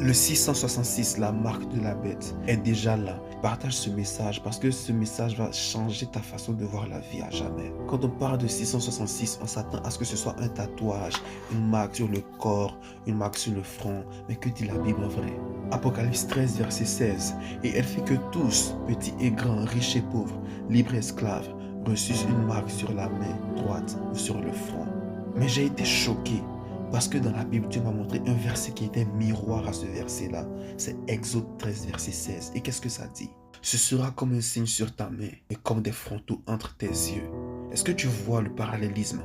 Le 666, la marque de la bête, est déjà là. Partage ce message parce que ce message va changer ta façon de voir la vie à jamais. Quand on parle de 666, on s'attend à ce que ce soit un tatouage, une marque sur le corps, une marque sur le front. Mais que dit la Bible en vrai? Apocalypse 13, verset 16. Et elle fait que tous, petits et grands, riches et pauvres, libres et esclaves, reçussent une marque sur la main droite ou sur le front. Mais j'ai été choqué. Parce que dans la Bible, Dieu m'a montré un verset qui était miroir à ce verset-là. C'est Exode 13, verset 16. Et qu'est-ce que ça dit? Ce sera comme un signe sur ta main et comme des frontaux entre tes yeux. Est-ce que tu vois le parallélisme?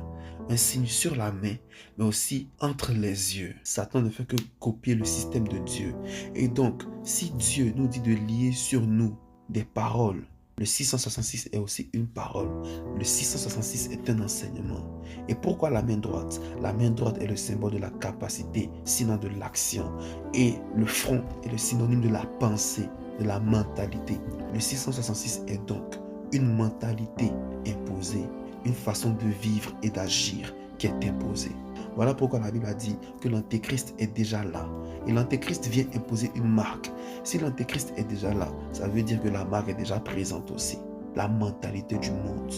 Un signe sur la main, mais aussi entre les yeux. Satan ne fait que copier le système de Dieu. Et donc, si Dieu nous dit de lier sur nous des paroles, le 666 est aussi une parole. Le 666 est un enseignement. Et pourquoi la main droite? La main droite est le symbole de la capacité, sinon de l'action. Et le front est le synonyme de la pensée, de la mentalité. Le 666 est donc une mentalité imposée, une façon de vivre et d'agir qui est imposée. Voilà pourquoi la Bible a dit que l'antéchrist est déjà là. Et l'antéchrist vient imposer une marque. Si l'antéchrist est déjà là, ça veut dire que la marque est déjà présente aussi. La mentalité du monde.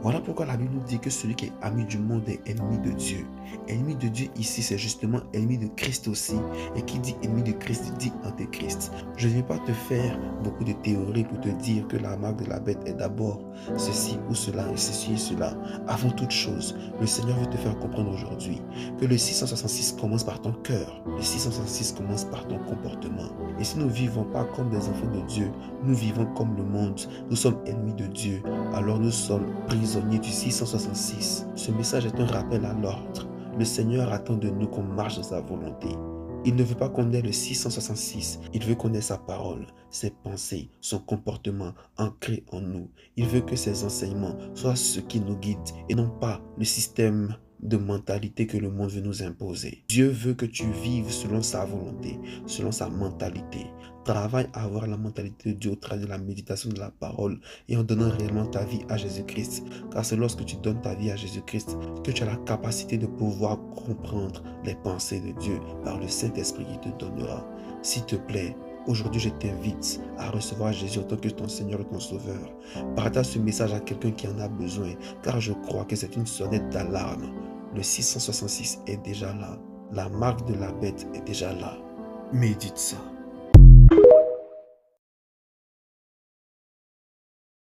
Voilà pourquoi la Bible nous dit que celui qui est ami du monde est ennemi de Dieu. Ennemi de Dieu ici, c'est justement ennemi de Christ aussi. Et qui dit ennemi de Christ dit antéchrist. Je ne viens pas te faire beaucoup de théories pour te dire que la marque de la bête est d'abord ceci ou cela et ceci et cela. Avant toute chose, le Seigneur veut te faire comprendre aujourd'hui que le 666 commence par ton cœur. Le 666 commence par ton comportement. Et si nous ne vivons pas comme des enfants de Dieu, nous vivons comme le monde. Nous sommes ennemis de Dieu. Alors nous sommes prisonniers du 666. Ce message est un rappel à l'ordre. Le Seigneur attend de nous qu'on marche dans sa volonté. Il ne veut pas qu'on ait le 666, il veut qu'on ait sa parole, ses pensées, son comportement ancré en nous. Il veut que ses enseignements soient ce qui nous guide et non pas le système de mentalité que le monde veut nous imposer. Dieu veut que tu vives selon sa volonté, selon sa mentalité. Travaille à avoir la mentalité de Dieu au travers de la méditation de la parole et en donnant réellement ta vie à Jésus-Christ. Car c'est lorsque tu donnes ta vie à Jésus-Christ que tu as la capacité de pouvoir comprendre les pensées de Dieu par le Saint-Esprit qui te donnera. S'il te plaît, aujourd'hui, je t'invite à recevoir Jésus en tant que ton Seigneur et ton Sauveur. Partage ce message à quelqu'un qui en a besoin, car je crois que c'est une sonnette d'alarme. Le 666 est déjà là. La marque de la bête est déjà là. Médite ça.